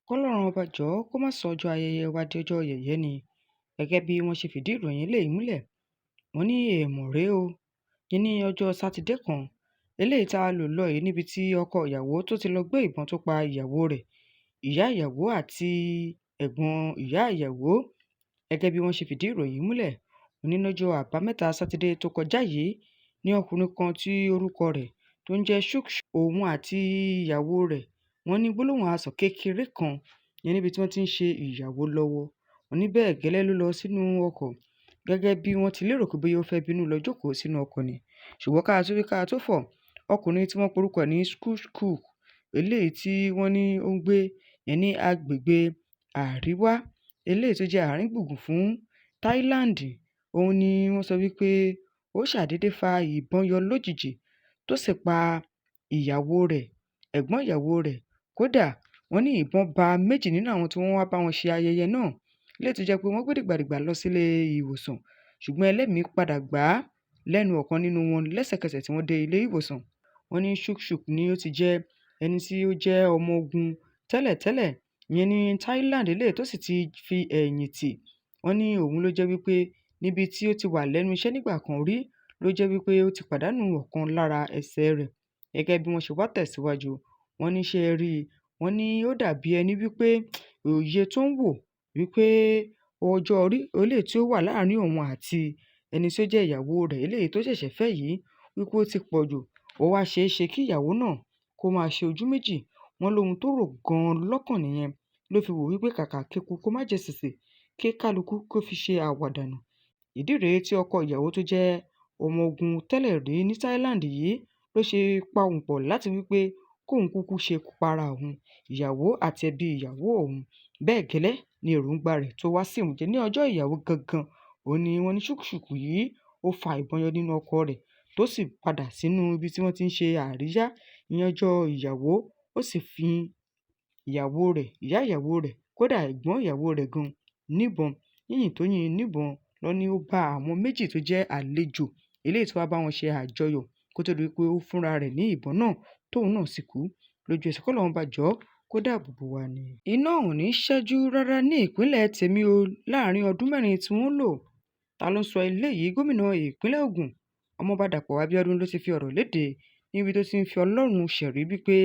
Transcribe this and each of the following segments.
kọ́lọ́run ọba jọ̀ọ́ kó má sọ ọjọ́ ayẹyẹ wa di ọjọ́ yẹ̀yẹ́ ni. Gẹ́gẹ́ bí wọ́n ṣe fìdí ìròyìn eléyìí múlẹ̀, wọ́n ní èèmọ̀ rèé o. Yẹn ní ọjọ́ sátidé kan eléyìí tá a lò lọ yìí, níbi tí ọkọ ìyàwó tó ti lọ gbé ìbọn tó pa ìyàwó rẹ̀, ìyá ìyàwó àti ẹ̀gbọ́n ìyá ìyàwó. Gẹ́gẹ́ bí wọ́n ṣe fìdí ìròyìn múlẹ̀, wọ́n ní lọ́jọ́ àbámẹ́ta sátidé tó kọjá yìí ní ọkùnrin kan tí orúkọ rẹ̀ tó ń jẹ́ Ṣúkṣù, òun àti ìyàwó rẹ̀ wọ́n ní gbólóhùn asọ̀ kékeré kan yẹn níbi tí wọ́n ti ń ṣe ìyàwó lọ́wọ́. Wọ́n ní bẹ́ẹ̀ gẹ́lẹ́ ló lọ sínú ọkọ̀, gẹ́gẹ́ bí wọ́n ti lérò pé bóyá ó fẹ́ bínú lọ jókòó sínú ọkọ̀ ni. Ṣùgbọ́n ká tó wí ká tó fọ̀, ọkùnrin tí wọ́n porúkọ ní Ṣúkṣù, eléyìí tí wọ́n ní ó ń gbé yẹn ní agbègbè àríwá, eléyìí tó jẹ́ àárín gbùngbùn fún Thailand, òun ni wọ́n sọ wípé ó ṣàdédé fa ìbọn yọ lójijì tó sì pa ìyàwó rẹ̀, ẹ̀gbọ́n ìyàwó rẹ̀. Kódà wọ́n ní ìbọn ba méjì nínú àwọn tí wọ́n wá bá wọn ṣe ayẹyẹ náà, eléyìí tó jẹ́ pé wọ́n gbé dìgbàdìgbà lọ sílé ìwòsàn, ṣùgbọ́n ẹlẹ́mìí padà gbà á lẹ́nu ọ̀kan nínú wọn lẹ́sẹ̀kẹsẹ̀ tí wọ́n dé ilé ìwòsàn. Wọ́n ní Ṣúkṣù ni ó ti jẹ́ ẹni tí ó jẹ́ ọmọ ogun tẹ́lẹ̀tẹ́lẹ̀ ìyẹn ní Thailand, eléyìí tó sì ti fi ẹ̀yìn tì. Wọ́n ní òun ló jẹ́ wípé níbi tí ó ti wà lẹ́nu iṣẹ́ nígbà kan rí ló jẹ́ wípé ó ti pàdánù ọ̀kan lára ẹsẹ̀ rẹ̀. Gẹ́gẹ́ bí wọ́n ṣe wá tẹ̀síwájú, wọ́n ní ṣe rí i, wọ́n ní ó dàbí ẹni wípé òye tó ń wò wípé ọjọ́ orí eléyìí tí ó wà láàárín òun àti ẹni tí ó jẹ́ ìyàwó rẹ̀ eléyìí tó ṣẹ̀ṣẹ̀ fẹ́ yìí wípé ó ti pọ̀ jù. Ó wá ṣe é ṣe kí ìyàwó náà kó máa ṣe ojú méjì. Wọ́n lóhun tó rò gan-an lọ́kàn nìyẹn, ló fi wò wípé kàkà kéku kó má jẹ sèsè, kí kálukú kó fi ṣe àwàdànù. Ìdí rèé tí ọkọ ìyàwó tó jẹ́ ọmọ ogun tẹ́lẹ̀ rí ní Thailand yìí ló ṣe pahùn pọ̀ láti wípé kóun kúkú ṣe para òun, ìyàwó àti ẹbí ìyàwó òun. Bẹ́ẹ̀ gẹ́lẹ́ ni èròǹgbà rẹ̀ tó wá sí ìmúṣẹ ní ọjọ́ ìyàwó gangan. Òun ni wọ́n ní Ṣúkṣù yìí ó fa ìbọn yọ nínú ọkọ̀ rẹ̀ tó sì padà sínú ibi tí wọ́n ti ń ṣe àríyá ní ọjọ́ ìyàwó. Ó sì fi ìyàwó rẹ̀, ìyá ìyàwó rẹ̀, kódà ẹ̀gbọ́n ìyàwó rẹ̀ gan níbọn. Yíyìn tó yìn níbọn lọ ní ó bá àwọn méjì tó jẹ́ àlejò eléyìí tí wọ́n bá wọn ṣe àjọyọ̀ kó tó di pé ó fúnra rẹ̀ ní ìbọn náà tóun náà sì kú lójú ẹsẹ̀. Kọ́lọ́run bá jọ̀ọ́ kó dáàbò bò wá ni. Iná ò ní ṣẹ́jú rárá ní ìpínlẹ̀ tèmi o láàrin ọdún mẹ́rin tí wọ́n lò. Ta ló ń sọ eléyìí? Gómìnà ìpínlẹ̀ Ògùn Ọmọọba Dàpọ̀ Abíọ́dún ló ti fi ọ̀rọ̀ léde níbi tó ti ń fi Ọlọ́run ṣẹ̀rí wípé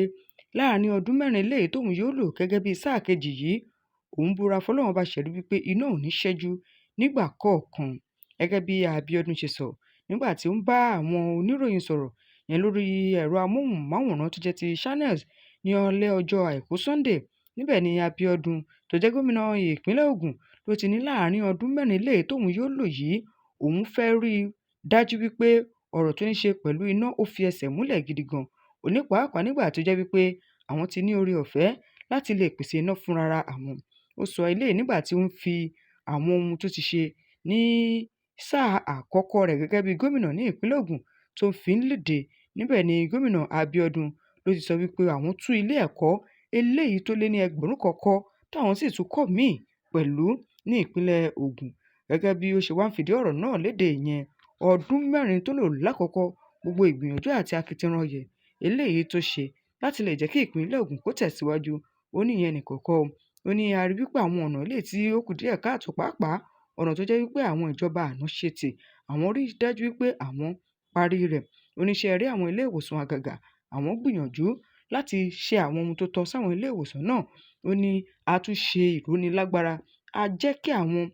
láàrin ọdún mẹ́rin eléyìí tóun yóò lò gẹ́gẹ́ bí sáà kejì yìí, òun búra fọlọ́run ọba ṣẹ̀rí wípé iná ò ní ṣẹ́jú nígbà kọ̀ọ̀kan. Gẹ́gẹ́ bí Abíọ́dún ṣe sọ nígbà tí ó ń bá àwọn oníròyìn sọ̀rọ̀ yẹn lórí ẹ̀rọ amóhùnmáwòrán tó jẹ́ ti Channels ní alẹ́ ọjọ́ àìkú Sunday. Níbẹ̀ ni Abíọ́dún tó jẹ́ gómìnà ìpínlẹ̀ Ògùn ló ti ní láàrin ọdún mẹ́rin eléyìí tóun yóò lò yìí, òun fẹ́ rí i dájú wípé ọ̀rọ̀ tó ní ṣe pẹ̀lú iná ó fi ẹsẹ̀ múlẹ̀ gidi gan. Òní pàápàá nígbà tó jẹ́ wípé àwọn ti ní oore ọ̀fẹ́ láti lè pèsè iná fúnra àwọn. Ó sọ eléyìí nígbà tí ó ń fi àwọn ohun tó ti ṣe ní sáà àkọ́kọ́ rẹ̀ gẹ́gẹ́ bí gómìnà ní ìpínlẹ̀ Ògùn tó fi ń léde. Níbẹ̀ ni gómìnà Abíọ́dún ló ti sọ wípé àwọn tún ilé ẹ̀kọ́ eléyìí tó lé ní ẹgbẹ̀rún kan kọ́, táwọn sì tún kọ́ míì pẹ̀lú ní ìpínlẹ̀ Ògùn. Gẹ́gẹ́ bí ó ṣe wá ń fìdí ọ̀rọ̀ náà léde yẹn, ọdún mẹ́rin tó lò lákọ̀ọ́kọ́, gbogbo ìgbìyànjú àti akitiyan rẹ̀ eléyìí tó ṣe láti lè jẹ́ kí ìpínlẹ̀ Ògùn kó tẹ̀síwájú, ó ní ìyẹn nìkan kọ́. Ó ní a rí wípé àwọn ọ̀nà eléyìí tí ó kù díẹ̀ káàtó, pàápàá ọ̀nà tó jẹ́ wípé àwọn ìjọba àná ṣe tì, àwọn rí dájú wípé àwọn parí rẹ̀. Oníṣẹ́ rí àwọn ilé ìwòsàn àgàgà, àwọn gbìyànjú láti ṣe àwọn ohun tó tọ́ sáwọn ilé ìwòsàn náà. Ó ní a tún ṣe ìrónilágbára, a jẹ́ kí àwọn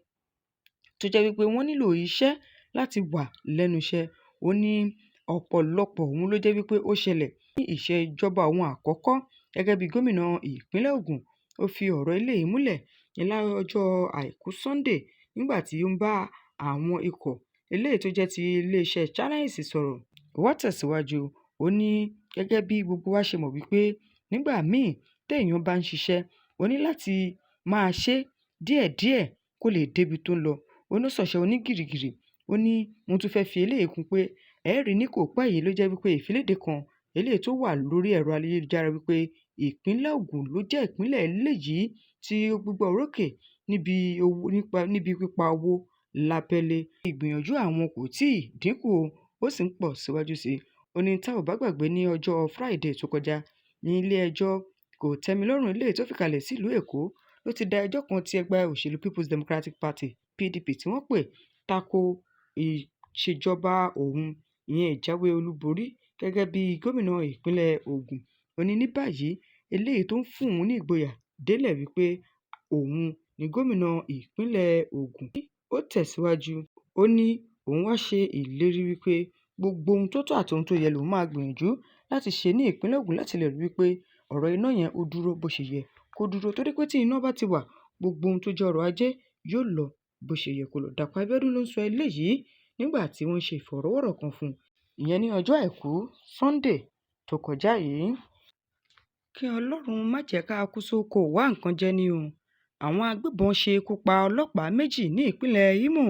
tó jẹ́ wípé wọ́n nílò iṣẹ́ láti wà lẹ́nu iṣẹ́. Ó ní ọ̀pọ̀lọpọ̀ ohun ló jẹ́ wípé ó ṣẹlẹ̀ ní ìṣèjọba òun àkọ́kọ́ gẹ́gẹ́ bí gómìnà ìpínlẹ̀ Ògùn. Ó fi ọ̀rọ̀ eléyìí múlẹ̀ ní lọ́jọ́ àìkú Sunday nígbà tí ó ń bá àwọn ikọ̀ eléyìí tó jẹ́ ti iléeṣẹ́ Channels sọ̀rọ̀. Ó wá tẹ̀síwájú, ó ní gẹ́gẹ́ bí gbogbo wa ṣe mọ̀ wípé nígbà míì téèyàn bá ń ṣiṣẹ́, ó ní láti máa ṣe díẹ̀díẹ̀ kó lè débi tó ń lọ. Ó ní sọ̀ṣẹ́ onígìrìgìrì. Ó ní mo tún fẹ́ fi eléyìí kún pé ẹ̀rí ní kò pẹ́ yìí ló jẹ́ wípé ìfiléde kan eléyìí tó wà lórí ẹ̀rọ ayélujára wípé ìpínlẹ̀ Ògùn ló jẹ́ ìpínlẹ̀ eléyìí tí ó gbégbá orókè níbi pípa owó lábẹ́lé. Ìgbìyànjú àwọn kò tíì dínkù o, ó sì ń pọ̀ síwájú sí i. Ó ní tá ò bá gbàgbé ní ọjọ́ Friday tó kọjá ní ilé ẹjọ́ kò tẹ́mi lọ́rùn eléyìí tó fìkàlẹ̀ sílùú Èkó ló ti da ẹjọ́ kan tí ẹgbẹ́ òṣèlú People's Democratic Party PDP tí wọ́n pè tako ìṣèjọba òun ìyẹn ìjáwé olúborí gẹ́gẹ́ bí gómìnà ìpínlẹ̀ Ògùn. Ó ní báyìí eléyìí tó ń fún òun ní ìgboyà délẹ̀ wípé òun ni gómìnà ìpínlẹ̀ Ògùn. Ó tẹ̀síwájú, ó ní òun wá ṣe ìlérí wípé gbogbo ohun tó tọ́ àti ohun tó yẹ lòun máa gbìyànjú láti ṣe ní ìpínlẹ̀ Ògùn láti lè rí wípé ọ̀rọ̀ iná yẹn ó dúró bó ṣe yẹ kó dúró, torí pé tí iná bá ti wà gbogbo ohun tó jẹ́ ọrọ̀ ajé yóò lọ bó ṣe yẹ kó lọ. Dàpọ̀ Abíọ́dún ló ń sọ eléyìí nígbà tí wọ́n ṣe ìfọ̀rọ̀wọ́rọ̀ kan fún un ìyẹn ní ọjọ́ Àìkú Sunday tó kọjá yìí. Kí Ọlọ́run má jẹ́ ká kú sóko wá nǹkan jẹ ní o. Àwọn agbébọn ṣe ikú pa ọlọ́pàá méjì ní ìpínlẹ̀ Imo.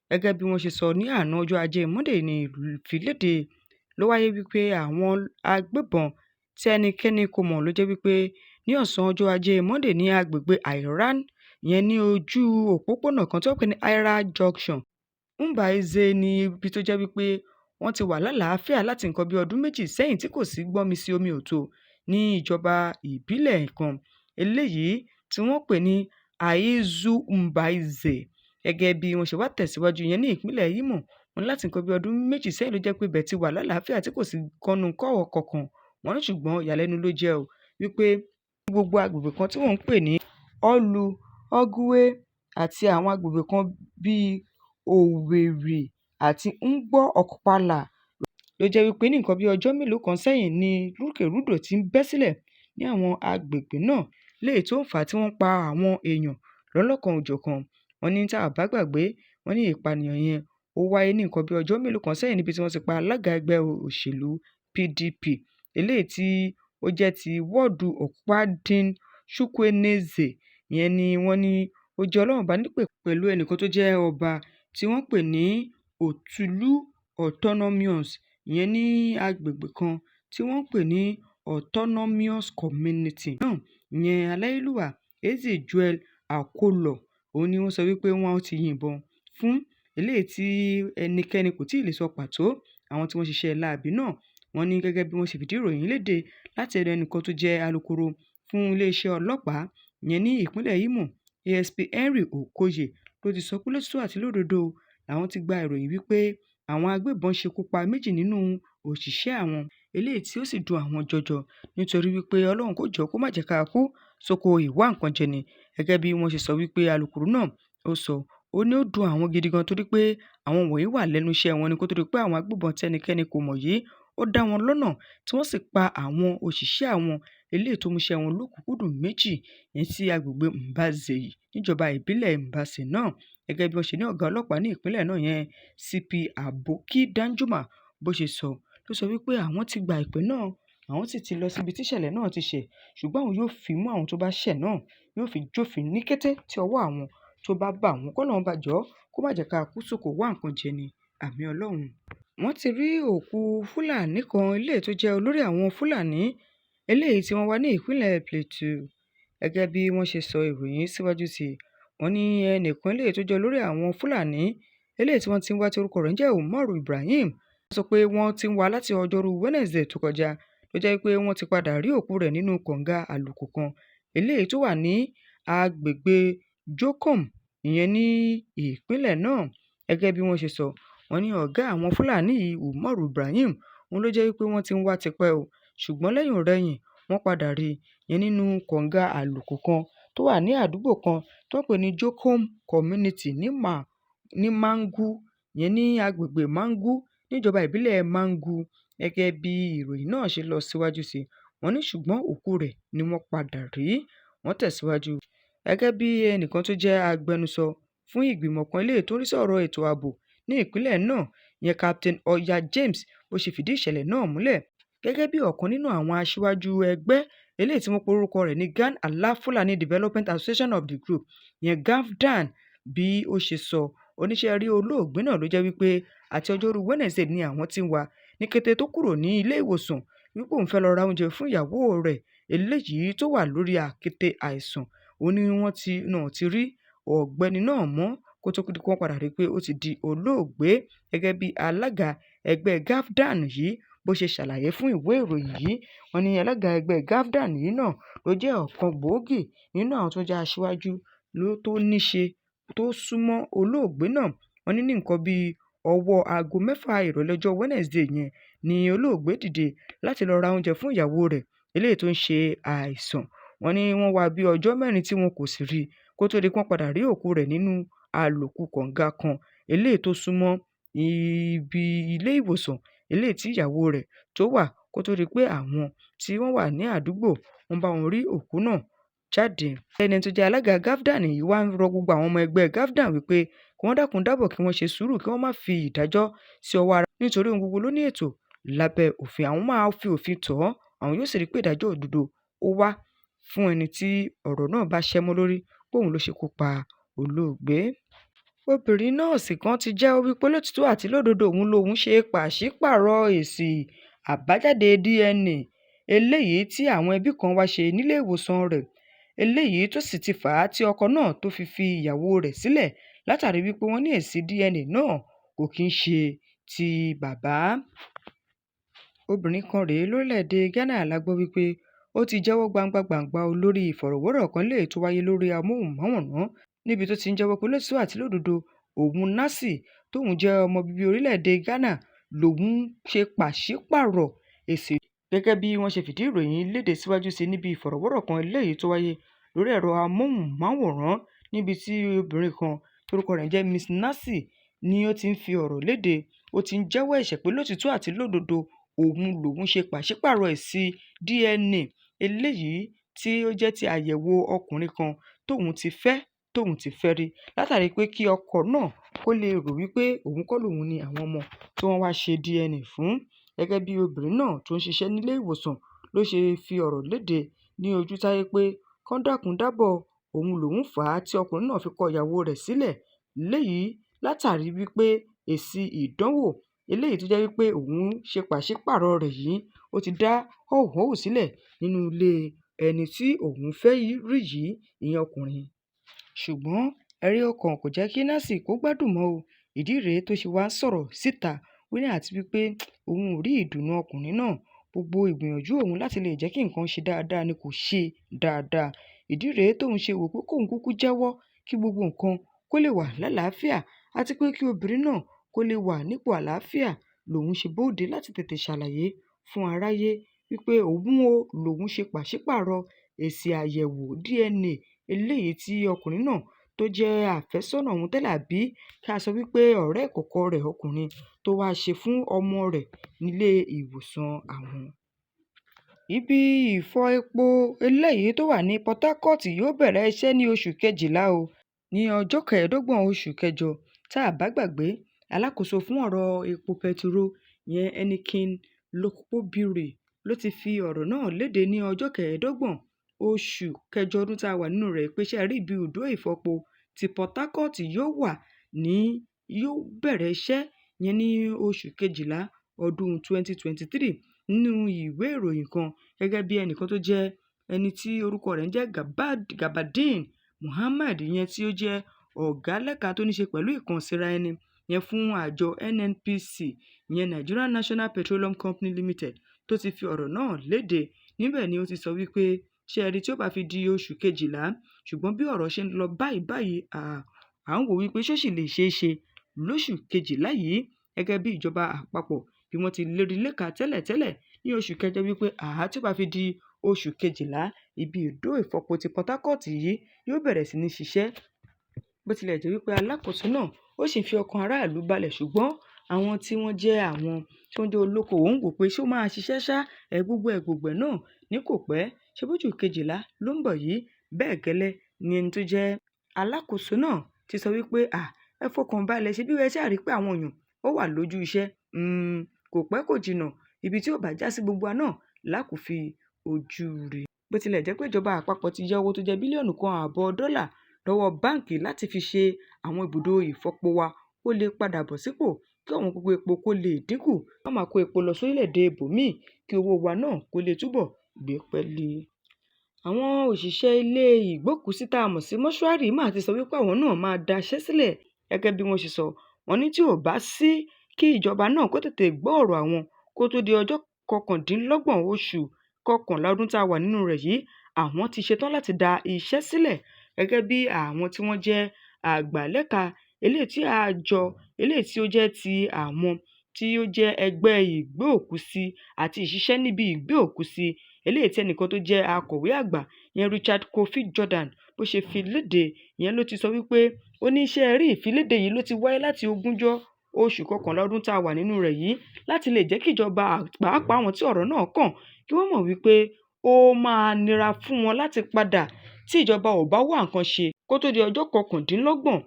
Gẹ́gẹ́ bí wọ́n ṣe sọ ní àná ọjọ́ Ajé Monday ní ìfìlédè ló wáyé wípé àwọn agbébọn tí ẹnikẹ́ni kò mọ̀ ló jẹ́ wípé ní ọ̀sán ọjọ́ Ajé Monday ní agbègbè Iran yẹn ní ojú òpópónà kan tí wọ́n pè ní Ira Junction Mbaise ní ibi tó jẹ́ wípé wọ́n ti wà lálàáfíà láti nǹkan bí ọdún méjì sẹ́yìn tí kò sí gbọ́nmi sí omi òtó ní ìjọba ìbílẹ̀ kan eléyìí tí wọ́n pè ní Aizu Mbaise. Gẹ́gẹ́ bí wọ́n ṣe wá tẹ̀síwájú yẹn ní ìpínlẹ̀ Imo, wọn láti nǹkan bí ọdún méjì sẹ́yìn ló jẹ́ pé ibẹ̀ ti wà lálàáfíà tí kò sí kọnu kọ́wọ̀ kankan. Wọ́n ní ṣùgbọ́n ìyàlẹ́nu ló jẹ́ o wípé gbogbo agbègbè kan tí wọ́n ń pè ní Olu, Ogwe àti àwọn agbègbè kan bíi Owerri àti Ngbo Okpala ló jẹ́ wípé ní nǹkan bí ọjọ́ mélòó kan sẹ́yìn ni rúkèrúdò ti ń bẹ́ sílẹ̀ ní àwọn agbègbè náà léyìí tó ń fà á tí wọ́n pa àwọn èèyàn lọ́lọ́kan-ò-jọ̀kan. Wọ́n ní tá a bá gbàgbé, wọ́n ní ìpànìyàn yẹn ó wáyé ní nǹkan bí ọjọ́ mélòó kan sẹ́yìn níbi tí wọ́n ti pa alága ẹgbẹ́ òṣèlú PDP eléyìí tí ó jẹ́ ti wọ́ọ̀dù Okpadin Chukwueneze. Ìyẹn ni wọ́n ní ó jẹ́ Ọlọ́run bá nípè pẹ̀lú ẹnìkan tó jẹ́ ọba tí wọ́n pè ní Otulu Autonomous ìyẹn ní agbègbè kan tí wọ́n pè ní Autonomous Community náà ìyẹn Aláyélúwà Eze Joel Akolo. Òun ni wọ́n sọ wípé wọ́n ti yìnbọn fún eléyìí tí ẹnikẹ́ni kò tí ì lè sọ pàtó àwọn tí wọ́n ṣiṣẹ́ láabi náà. Wọ́n ní gẹ́gẹ́ bí wọ́n ṣe fìdí ìròyìn léde láti ẹnu ẹnìkan tó jẹ́ alukoro fún iléeṣẹ́ ọlọ́pàá ìyẹn ní ìpínlẹ̀ Imo, ASP Henry Okoye ló ti sọ pé lótìtọ́ àti lódodo làwọn ti gba ìròyìn wípé àwọn agbébọn ṣekú pa méjì nínú òṣìṣẹ́ àwọn eléyìí tí ó sì dùn àwọn jọjọ nítorí wípé Ọlọ́run kó jọ kó má jẹ́ ká kú sóko ìwá nǹkan jẹ ni. Gẹ́gẹ́ bí wọ́n ṣe sọ wípé alukoro náà ó sọ ó ní ó dùn àwọn gidi gan torí pé àwọn wọ̀nyí wà lẹ́nu iṣẹ́ wọn ni kó tó di pé àwọn agbébọn tí ẹnikẹ́ni kò mọ̀ yìí ó dá wọn lọ́nà tí wọ́n sì pa àwọn òṣìṣẹ́ àwọn eléyìí tó múṣẹ́ wọn lókùnkúndùn méjì yẹn sí agbègbè Mbaise yìí níjọba ìbílẹ̀ Mbaise náà. Gẹ́gẹ́ bí wọ́n ṣe ní ọ̀gá ọlọ́pàá ní ìpínlẹ̀ náà yẹn CP Aboki Danjuma bó ṣe sọ ló sọ wípé àwọn ti gba ìpè náà, àwọn sì ti lọ síbi tíṣẹ̀lẹ̀ náà ti ṣẹ̀ ṣùgbọ́n àwọn yóò fi mú àwọn tó bá ṣẹ̀ náà yóò fi jófin ní kété tí ọwọ́ àwọn tó bá bá àwọn kọ́lọ́run bá jọ kó má jẹ́ ká kú sóko wá nǹkan jẹ ni àmì Ọlọ́run. Wọ́n ti rí òkú Fúlàní kan eléyìí tó jẹ́ olórí àwọn Fúlàní eléyìí tí wọ́n wá ní ìpínlẹ̀ Plateau. Gẹ́gẹ́ bí wọ́n ṣe sọ ìròyìn síwájú sí i, wọ́n ní ẹnìkan eléyìí tó jẹ́ olórí àwọn Fúlàní eléyìí tí wọ́n ti ń wá tí orúkọ rẹ̀ ń jẹ́ Umaru Ibrahim sọ pé wọ́n ti ń wá láti ọjọ́rú Wednesday tó kọjá ló jẹ́ pé wọ́n ti padà rí òkú rẹ̀ nínú kànga àlùkò kan eléyìí tó wà ní agbègbè Jokom ìyẹn ní ìpínlẹ̀ náà. Gẹ́gẹ́ bí wọ́n ṣe sọ, wọ́n ní ọ̀gá àwọn Fúlàní yìí Umaru Ibrahim òun ló jẹ́ wípé wọ́n ti ń wá tipẹ́ o ṣùgbọ́n lẹ́yìn ọ̀rẹ́yìn wọ́n padà rí yẹn nínú kànga àlùkò kan tó wà ní àdúgbò kan tó ń pè ní Jokom Community ní Mangu yẹn ní agbègbè Mangu níjọba ìbílẹ̀ Mangu. Gẹ́gẹ́ bí ìròyìn náà ṣe lọ síwájú sí i, wọ́n ní ṣùgbọ́n òkú rẹ̀ ni wọ́n padà rí. Wọ́n tẹ̀síwájú gẹ́gẹ́ bí ẹnìkan tó jẹ́ agbẹnusọ fún ìgbìmọ̀ kan eléyìí tó ń rí sí ọ̀rọ̀ ètò ààbò ní ìpínlẹ̀ náà ìyẹn Captain Oya James bó ṣe fìdí ìṣẹ̀lẹ̀ náà múlẹ̀ gẹ́gẹ́ bí ọ̀kan nínú àwọn aṣíwájú ẹgbẹ́ eléyìí tí wọ́n porúkọ rẹ̀ ní Gan Allah Fulani Development Association of the Group ìyẹn GAFDAN. Bí ó ṣe sọ, oníṣẹ́ rí olóògbé náà ló jẹ́ wípé àti ọjọ́rú Wednesday ni àwọn ti ń wá ní kété tó kúrò ní ilé ìwòsàn wípé òun fẹ́ lọ ra oúnjẹ fún ìyàwó rẹ̀ eléyìí tó wà lórí àkéte àìsàn. Ó ní wọ́n ti rí ọ̀gbẹ́ni náà mọ́ kó tó di wọ́n padà rí pé ó ti di olóògbé. Gẹ́gẹ́ bí alága ẹgbẹ́ GAFDAN yìí bó ṣe ṣàlàyé fún ìwé ìròyìn yìí, wọ́n ní alága ẹgbẹ́ gafdan yìí náà ló jẹ́ ọ̀kan gbòógì nínú àwọn tó jẹ́ aṣíwájú tó níṣe tó súnmọ́ olóògbé náà. Wọ́n ní nǹkan bíi ọwọ́ aago 6 ìrọ̀lẹ́ ọjọ́ Wednesday yẹn ni olóògbé dìde láti lọ ra oúnjẹ fún ìyàwó rẹ̀ eléyìí tó ń ṣe àìsàn. Wọ́n ní wọ́n wá bí ọjọ́ 4 tí wọn kò sì rí kó tó di pọ́n padà rí òkú rẹ̀ nínú àlòkù kànga kan eléyìí tó súnmọ́ ibi ilé ìwòsàn eléyìí tí ìyàwó rẹ̀ tó wà kó tó di pé àwọn tí wọ́n wà ní àdúgbò wọ́n bá wọn rí òkú náà jáde. Ẹni tó jẹ́ alága gafdan yìí wá ń rọ gbogbo àwọn ọmọ ẹgbẹ́ gafdan wípé kí wọ́n dákun dábọ̀ kí wọ́n ṣe sùúrù kí wọ́n má fi ìdájọ́ sí ọwọ́ ara nítorí ohun gbogbo ló ní ètò lábẹ́ òfin. Àwọn máa fi òfin tọ̀ ọ́, àwọn yóò sì rí pé ìdájọ́ òdodo ó wá fún ẹni tí ọ̀rọ̀ náà bá ṣẹ́ mọ́ lórí pé òun ló ṣekú pa olóògbé. Obìnrin nọ́ọ̀sì kan ti jẹ́wọ́ wípé lótìtọ́ àti lódodo òun lòun ṣe pàṣípààrọ̀ èsì àbájáde DNA eléyìí tí àwọn ẹbí kan wá ṣe nílé ìwòsàn rẹ̀, eléyìí tó sì ti fà á tí ọkọ náà tó fi ìyàwó rẹ̀ sílẹ̀ látàrí wípé wọ́n ní èsì DNA náà kò kí ń ṣe ti bàbá. Obìnrin kan rèé lórílẹ̀‐èdè Ghana la gbọ́ wípé ó ti jẹ́wọ́ gbangba lórí ìfọ̀rọ̀wérọ̀ kan lè tó wáyé lórí amóhùnmáwòrán níbi tó ti ń jẹ́wọ́ pé lótìtọ́ àti lódodo òun Násì tóun jẹ́ ọmọ bíbí orílẹ̀‐èdè Ghana lòun ṣe pàṣípààrọ̀ èsì gẹ́gẹ́ bí wọ́n ṣe fìdí ìròyìn léde síwájú sí níbi ìfọ̀rọ̀wérọ̀ kan eléyìí tó wáyé lórí ẹ̀rọ amóhùnmáwòrán níbi tí obìnrin kan torúkọ rẹ̀ jẹ́ Miss Násì ni ó ti ń fi ọ̀rọ̀ léde. Ó ti ń jẹ́wọ́ ẹ̀ṣẹ̀ pé lótìtọ́ àti lódodo òun lòun ṣe pàṣípààrọ̀ èsì DNA eléyìí tí ó jẹ́ ti àyẹ̀wò ọkùnrin kan tóun ti fẹ́ rí látàrí pé kí ọkọ náà kó lè rò wípé òun kọ́ lòun ni àwọn ọmọ tí wọ́n wá ṣe DNA fún. Gẹ́gẹ́ bí obìnrin náà tó ń ṣiṣẹ́ nílé ìwòsàn ló ṣe fi ọ̀rọ̀ léde ní ojú táyé pé kán dákun dábọ̀ òun lòun fà á tí ọkùnrin náà fi kọ ìyàwó rẹ̀ sílẹ̀ léyìí látàrí wípé èsì ìdánwò eléyìí tó jẹ́ wípé òun ṣe pàṣípààrọ̀ rẹ̀ yìí ó ti dá họ́wùhọ́wù sílẹ̀ nínú ilé ẹni tí òun fẹ́ rí yìí, ìyẹn ọkùnrin. Ṣùgbọ́n ẹ̀rí ọkàn kò jẹ́ kí Násì kó gbádùn mọ́ o. Ìdí rèé tó ṣe wá sọ̀rọ̀ síta wíní àti wípé òun ò rí ìdùnnú ọkùnrin náà. Gbogbo ìgbìyànjú òun láti lè jẹ́ kí nǹkan ṣe dáadáa ni kò ṣe dáadáa. Ìdí rèé tóun ṣe wò pé kóun kúkú jẹ́wọ́ kí gbogbo nǹkan kó lè wà lálàáfíà àti pé kí obìnrin náà kó lè wà nípò àlàáfíà lòun ṣe bóde láti tètè ṣàlàyé fún aráyé wípé lòun ṣe pàṣípààrọ̀ èsì àyẹ̀wò DNA eléyìí tí ọkùnrin náà tó jẹ́ àfẹ́sọ́nà òun tẹ́lẹ̀ àbí ká sọ wípé ọ̀rẹ́ ìkọ̀kọ̀ rẹ̀ ọkùnrin tó wá ṣe fún ọmọ rẹ̀ nílé ìwòsàn àwọn. Ibi ìfọ epo eléyìí tó wà ní Port Harcourt yóò bẹ̀rẹ̀ iṣẹ́ ní oṣù kejìlá o, ní ọjọ́ 25 oṣù kẹjọ. Tá a bá gbàgbé, alákòóso fún ọ̀rọ̀ epo pẹtiró yẹn Enikin Lokpobiri ló ti fi ọ̀rọ̀ náà léde ní ọjọ́ 25 oṣù kẹjọ ọdún tá a wà nínú rẹ̀ pé ṣe rí ibi ibùdó ìfọpo ti Port Harcourt yóò bẹ̀rẹ̀ iṣẹ́ yẹn ní oṣù kejìlá ọdún 2023 nínú ìwé ìròyìn kan gẹ́gẹ́ bí ẹnìkan tó jẹ́ ẹni tí orúkọ rẹ̀ ń jẹ́ Gabadeen Muhammad yẹn tí ó jẹ́ ọ̀gá lẹ́ka tó ní ṣe pẹ̀lú ìkànsíra ẹni yẹn fún àjọ NNPC yẹn Nigeria National Petroleum Company Limited tó ti fi ọ̀rọ̀ náà léde. Níbẹ̀ ni ó ti sọ wípé ṣe ẹ̀rí tí ó bá fi di oṣù kejìlá ṣùgbọ́n bí ọ̀rọ̀ ṣe ń lọ báyìí à ń wò wípé ṣó sì lè ṣeé ṣe lóṣù kejìlá yìí gẹ́gẹ́ bí ìjọba àpapọ̀ bí wọ́n ti lérí léka tẹ́lẹ̀tẹ́lẹ̀ ní oṣù kẹjọ wípé tí ó bá fi di oṣù kejìlá ibi ibùdó ìfọpo ti Port Harcourt yìí yóò bẹ̀rẹ̀ sí ní ṣiṣẹ́. Bó tilẹ̀ jẹ́ wípé alákòóso náà ó sì fi ọkàn aráàlú balẹ̀ ṣùgbọ́n àwọn tí wọ́n jẹ́ olókoòwò ń wò pé ṣó máa ṣiṣẹ́ ṣá gbogbo náà ní kò pẹ́ ṣe bójú kejìlá ló ń bọ̀ yìí. Bẹ́ẹ̀ gẹ́lẹ́ ni ẹni tó jẹ́ alákòóso náà ti sọ wípé ẹ fọkàn balẹ̀ ṣe bí ẹ ṣáà rí pé àwọn èèyàn ó wà lójú iṣẹ́ kò pẹ́ kò jìnnà ibi tí ó bá já sí gbogbo náà lákò fi ojú rí. Bó tilẹ̀ jẹ́ pé ìjọba àpapọ̀ ti yá owó tó jẹ́ $1.5 bílíọ̀nù lọ́wọ́ báǹkì láti fi ṣe àwọn ibùdó ìfọpo wa ó lè padà bọ̀ sípò kí àwọn gbogbo epo kó lè dínkù wọ́n máa kó epo lọ sórílẹ̀-èdè ibòmíì kí owó wa náà kó lè túbọ̀ gbé pẹ́ẹ́lí. Àwọn òṣìṣẹ́ ilé ìgbókùúsí tá a mọ̀ sí mọ́ṣúárì máa ti sọ wípé àwọn náà máa daṣẹ́ sílẹ̀ gẹ́gẹ́ bí wọ́n ṣe sọ. Wọ́n ní tí ò bá sí kí ìjọba náà kó tètè gbọ́ ọ̀rọ̀ àwọn kó tó di ọjọ́ 29 oṣù kọkànlá ọdún tá a wà nínú rẹ̀ yìí, àwọn ti ṣetán láti da iṣẹ́ sílẹ̀ gẹ́gẹ́ bí àwọn tí wọ́n jẹ́ àgbà lẹ́ka eléyìí tí àjọ eléyìí tí ó jẹ́ ti àwọn tí ó jẹ́ ẹgbẹ́ ìgbé-òkúsí àti ìṣiṣẹ́ níbi ìgbé-òkúsí eléyìí tí ẹnìkan tó jẹ́ akọ̀wé àgbà ìyẹn Richard Kofi Jordan bó ṣe fi léde. Ìyẹn ló ti sọ wípé oníṣẹ́ rí ìfiléde yìí ló ti wáyé láti 20 oṣù kọkànlá ọdún tá a wà nínú rẹ̀ yìí láti lè jẹ́ kí ìjọba pàápàá àwọn tí ọ̀rọ̀ náà kàn kí wọ́n mọ̀ wípé ó máa nira fún wọn láti padà tí ìjọba ò bá wá nǹkan ṣe kó tó di ọjọ́ 29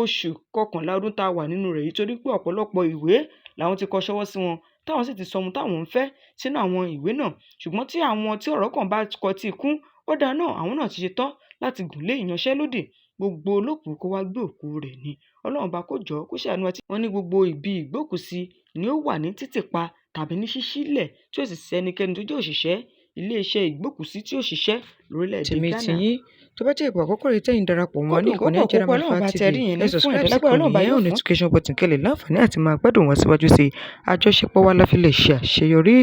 oṣù kọkànlá ọdún tá a wà nínú rẹ̀ yìí, torí pé ọ̀pọ̀lọpọ̀ ìwé làwọn ti kọ ṣọwọ́ sí wọn táwọn sì ti sọ ohun táwọn ń fẹ́ sínú àwọn ìwé náà, ṣùgbọ́n tí àwọn tí ọ̀rọ̀ kàn bá kọ tí ikún ó dáa náà, àwọn náà ti ṣe tán láti gùn lé ìyanṣẹ́lódì. Gbogbo olókùú kó wá gbé òkú rẹ̀ ni, Ọlọ́run bá kó jọ kó ṣàánú àti wọn ní gbogbo ibi ìgbókùsí ni ó wà ní títìpa tàbí ní ṣíṣílẹ̀ tí ó sì sẹ́nikẹ́ni tó jẹ́ òṣìṣẹ́ iléeṣẹ́ ìgbókùsí tí ó ṣiṣẹ́ lórílẹ̀‐èdè Ghana. tèmi tó bá jẹ́ ìgbà àkọ́kọ́ rẹ̀ tẹ́yìn darapọ̀ mọ́ ní ìkànnì Ajáramọ́fà TV ẹ subscribe sí ìkànnì yẹn ò notification button kẹ́lẹ̀ láǹfààní àti máa gbádùn wọn síwájú sí i. Àjọṣepọ̀ wa la fi lè ṣe àṣeyọrí.